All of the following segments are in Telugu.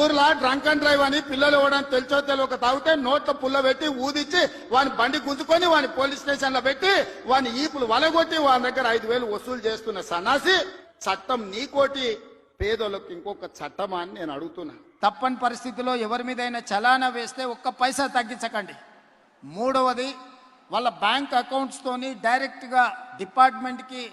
ఊర్లో డ్రంక్ అండ్ డ్రైవ్ అని పిల్లలు ఇవ్వడానికి తెలిసో తెలియక తాగితే నోట్లో పుల్ల పెట్టి ఊదిచ్చి వాని బండి గుంజుకొని వాని పోలీస్ స్టేషన్ లో పెట్టి వాని ఈపులు వలగొట్టి వాని దగ్గర 5,000 వసూలు చేస్తున్న సన్నాసి చట్టం నీకోటి పేదోళ్ళకి ఇంకొక చట్టమా అని నేను అడుగుతున్నా. తప్పని పరిస్థితిలో ఎవరి మీదైనా చలానా వేస్తే ఒక్క పైసా తగ్గించకండి. మూడవది, వాళ్ళ బ్యాంక్ అకౌంట్స్ తోని డైరెక్ట్ గా డిపార్ట్మెంట్ కి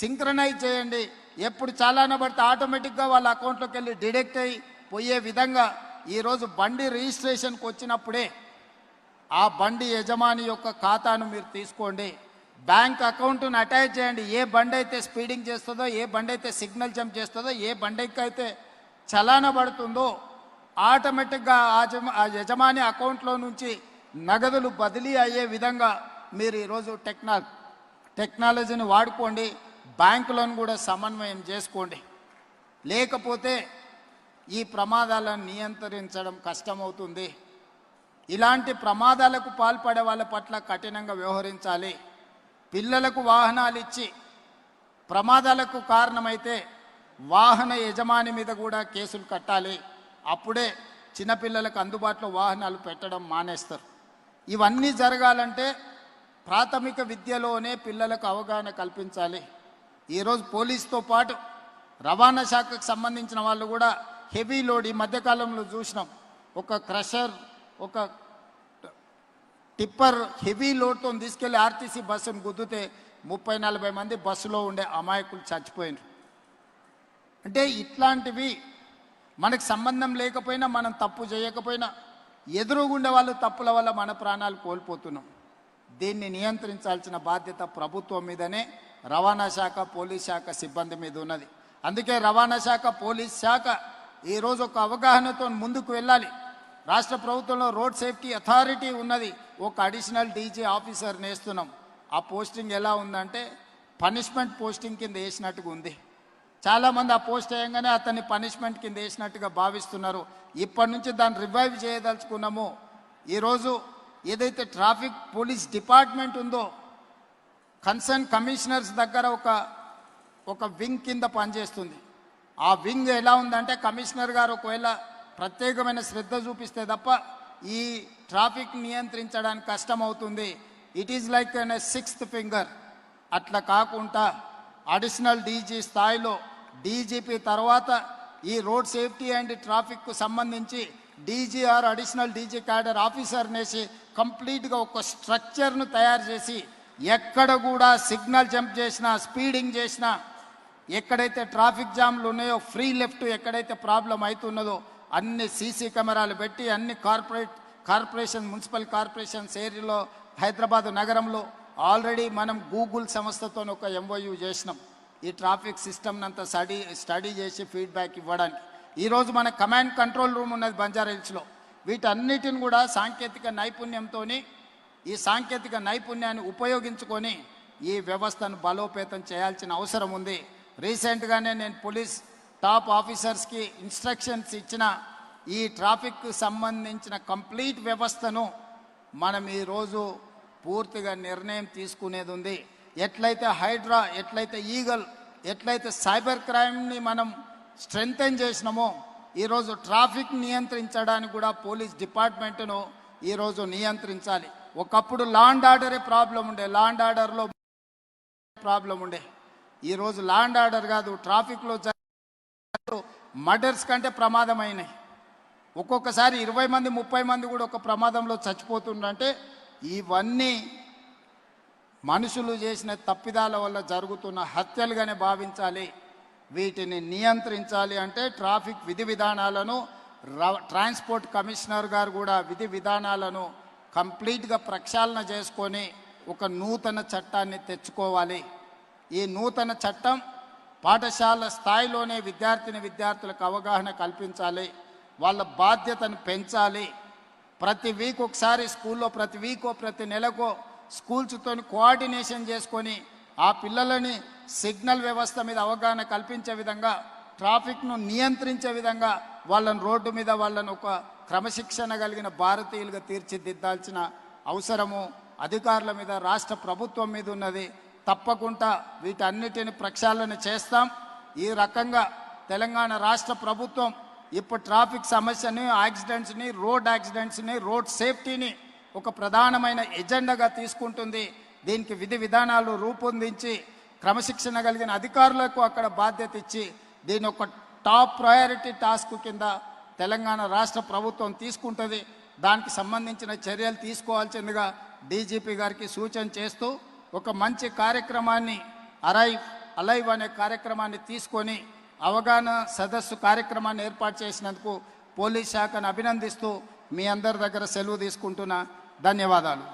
సింక్రనైజ్ చేయండి. ఎప్పుడు చలానా పడితే ఆటోమేటిక్ గా వాళ్ళ అకౌంట్ లోకి వెళ్ళి డిడక్ట్ అయ్యి పోయే విధంగా ఈరోజు బండి రిజిస్ట్రేషన్కి వచ్చినప్పుడే ఆ బండి యజమాని యొక్క ఖాతాను మీరు తీసుకోండి. బ్యాంక్ అకౌంట్ను అటాచ్ చేయండి. ఏ బండి అయితే స్పీడింగ్ చేస్తుందో, ఏ బండి అయితే సిగ్నల్ జంప్ చేస్తుందో, ఏ బండికి అయితే చలానా పడుతుందో ఆటోమేటిక్గా ఆ యజమాని అకౌంట్లో నుంచి నగదులు బదిలీ అయ్యే విధంగా మీరు ఈరోజు టెక్నాలజీని వాడుకోండి. బ్యాంకులను కూడా సమన్వయం చేసుకోండి. లేకపోతే ఈ ప్రమాదాలను నియంత్రించడం కష్టమవుతుంది. ఇలాంటి ప్రమాదాలకు పాల్పడే వాళ్ళ పట్ల కఠినంగా వ్యవహరించాలి. పిల్లలకు వాహనాలు ఇచ్చి ప్రమాదాలకు కారణమైతే వాహన యజమాని మీద కూడా కేసులు కట్టాలి. అప్పుడే చిన్నపిల్లలకు అందుబాటులో వాహనాలు పెట్టడం మానేస్తారు. ఇవన్నీ జరగాలంటే ప్రాథమిక విద్యలోనే పిల్లలకు అవగాహన కల్పించాలి. ఈరోజు పోలీసుతో పాటు రవాణా శాఖకు సంబంధించిన వాళ్ళు కూడా హెవీ లోడ్ ఈ మధ్యకాలంలో చూసినాం. ఒక క్రషర్, ఒక టిప్పర్ హెవీ లోడ్తో తీసుకెళ్లి ఆర్టీసీ బస్సును గుద్దితే 30-40 మంది బస్సులో ఉండే అమాయకులు చచ్చిపోయినారు. అంటే ఇట్లాంటివి మనకు సంబంధం లేకపోయినా, మనం తప్పు చేయకపోయినా ఎదురుగుండే వాళ్ళు తప్పుల వల్ల మన ప్రాణాలు కోల్పోతున్నాం. దీన్ని నియంత్రించాల్సిన బాధ్యత ప్రభుత్వం మీదనే, రవాణా శాఖ, పోలీస్ శాఖ సిబ్బంది మీద ఉన్నది. అందుకే రవాణా శాఖ, పోలీస్ శాఖ ఈరోజు ఒక అవగాహనతో ముందుకు వెళ్ళాలి. రాష్ట్ర ప్రభుత్వంలో రోడ్ సేఫ్టీ అథారిటీ ఉన్నది. ఒక అడిషనల్ డీజీ ఆఫీసర్ నేస్తున్నాం. ఆ పోస్టింగ్ ఎలా ఉందంటే పనిష్మెంట్ పోస్టింగ్ కింద వేసినట్టుగా ఉంది. చాలామంది ఆ పోస్ట్ వేయంగానే అతన్ని పనిష్మెంట్ కింద వేసినట్టుగా భావిస్తున్నారు. ఇప్పటి నుంచి దాన్ని రివైవ్ చేయదలుచుకున్నాము. ఈరోజు ఏదైతే ట్రాఫిక్ పోలీస్ డిపార్ట్మెంట్ ఉందో కన్సర్న్ కమిషనర్స్ దగ్గర ఒక వింగ్ కింద పనిచేస్తుంది. ఆ వింగ్ ఎలా ఉందంటే కమిషనర్ గారు ఒకవేళ ప్రత్యేకమైన శ్రద్ధ చూపిస్తే తప్ప ఈ ట్రాఫిక్ నియంత్రించడానికి కష్టమవుతుంది. It is like an 6th finger. అట్లా కాకుండా అడిషనల్ డీజీ స్థాయిలో డీజీపీ తర్వాత ఈ రోడ్ సేఫ్టీ అండ్ ట్రాఫిక్కు సంబంధించి DGR additional DG cadre officer నేసి కంప్లీట్గా ఒక స్ట్రక్చర్ను తయారు చేసి ఎక్కడ కూడా సిగ్నల్ జంప్ చేసినా, స్పీడింగ్ చేసినా, ఎక్కడైతే ట్రాఫిక్ జామ్లు ఉన్నాయో, ఫ్రీ లెఫ్ట్ ఎక్కడైతే ప్రాబ్లం అవుతున్నదో అన్ని సీసీ కెమెరాలు పెట్టి అన్ని కార్పొరేషన్ మున్సిపల్ కార్పొరేషన్స్ ఏరియాలో హైదరాబాద్ నగరంలో ఆల్రెడీ మనం గూగుల్ సంస్థతో ఒక MOU చేసినాం. ఈ ట్రాఫిక్ సిస్టమ్ని అంతా స్టడీ చేసి ఫీడ్బ్యాక్ ఇవ్వడానికి. ఈరోజు మన కమాండ్ కంట్రోల్ రూమ్ ఉన్నది బంజారా హిల్స్లో. వీటన్నిటిని కూడా సాంకేతిక నైపుణ్యంతో ఈ సాంకేతిక నైపుణ్యాన్ని ఉపయోగించుకొని ఈ వ్యవస్థను బలోపేతం చేయాల్సిన అవసరం ఉంది. రీసెంట్గానే నేను పోలీస్ టాప్ ఆఫీసర్స్కి ఇన్స్ట్రక్షన్స్ ఇచ్చిన ఈ ట్రాఫిక్కు సంబంధించిన కంప్లీట్ వ్యవస్థను మనం ఈరోజు పూర్తిగా నిర్ణయం తీసుకునేది ఉంది. ఎట్లయితే హైడ్రా, ఎట్లయితే ఈగల్, ఎట్లయితే సైబర్ క్రైమ్ని మనం స్ట్రెంగ్తెన్ చేసినామో ఈరోజు ట్రాఫిక్ నియంత్రించడానికి కూడా పోలీస్ డిపార్ట్మెంట్ను ఈరోజు నియంత్రించాలి. ఒకప్పుడు లా అండ్ ఆర్డరే ప్రాబ్లం ఉండే, లా అండ్ ఆర్డర్లో ప్రాబ్లం ఉండే. ఈరోజు లా అండ్ ఆర్డర్ కాదు, ట్రాఫిక్లో మర్డర్స్ కంటే ప్రమాదమైనాయి. ఒక్కొక్కసారి 20 మంది 30 మంది కూడా ఒక ప్రమాదంలో చచ్చిపోతుండంటే ఇవన్నీ మనుషులు చేసిన తప్పిదాల వల్ల జరుగుతున్న హత్యలుగానే భావించాలి. వీటిని నియంత్రించాలి అంటే ట్రాఫిక్ విధి విధానాలను ట్రాన్స్పోర్ట్ కమిషనర్ గారు కూడా విధి విధానాలను కంప్లీట్గా ప్రక్షాళన చేసుకొని ఒక నూతన చట్టాన్ని తెచ్చుకోవాలి. ఈ నూతన చట్టం పాఠశాల స్థాయిలోనే విద్యార్థులకు అవగాహన కల్పించాలి. వాళ్ళ బాధ్యతను పెంచాలి. ప్రతి వీక్ ఒకసారి స్కూల్లో, ప్రతి వీకో ప్రతి నెలకో స్కూల్స్తో కోఆర్డినేషన్ చేసుకొని ఆ పిల్లలని సిగ్నల్ వ్యవస్థ మీద అవగాహన కల్పించే విధంగా, ట్రాఫిక్ను నియంత్రించే విధంగా వాళ్ళని రోడ్డు మీద వాళ్ళని ఒక క్రమశిక్షణ కలిగిన భారతీయులుగా తీర్చిదిద్దాల్సిన అవసరము అధికారుల మీద, రాష్ట్ర ప్రభుత్వం మీద ఉన్నది. తప్పకుండా వీటన్నిటిని ప్రక్షాళన చేస్తాం. ఈ రకంగా తెలంగాణ రాష్ట్ర ప్రభుత్వం ఇప్పుడు ట్రాఫిక్ సమస్యని, యాక్సిడెంట్స్ని, రోడ్ సేఫ్టీని ఒక ప్రధానమైన ఎజెండాగా తీసుకుంటుంది. దీనికి విధి విధానాలు రూపొందించి క్రమశిక్షణ కలిగిన అధికారులకు అక్కడ బాధ్యత ఇచ్చి దీని ఒక టాప్ ప్రయారిటీ టాస్క్ కింద తెలంగాణ రాష్ట్ర ప్రభుత్వం తీసుకుంటుంది. దానికి సంబంధించిన చర్యలు తీసుకోవాల్సిందిగా డీజీపీ గారికి సూచన చేస్తూ ఒక మంచి కార్యక్రమాన్ని అలైవ్ అనే కార్యక్రమాన్ని తీసుకొని అవగాహన సదస్సు కార్యక్రమాన్ని ఏర్పాటు చేసినందుకు పోలీస్ శాఖను అభినందిస్తూ మీ అందరి దగ్గర సెలవు తీసుకుంటున్నా. ధన్యవాదాలు.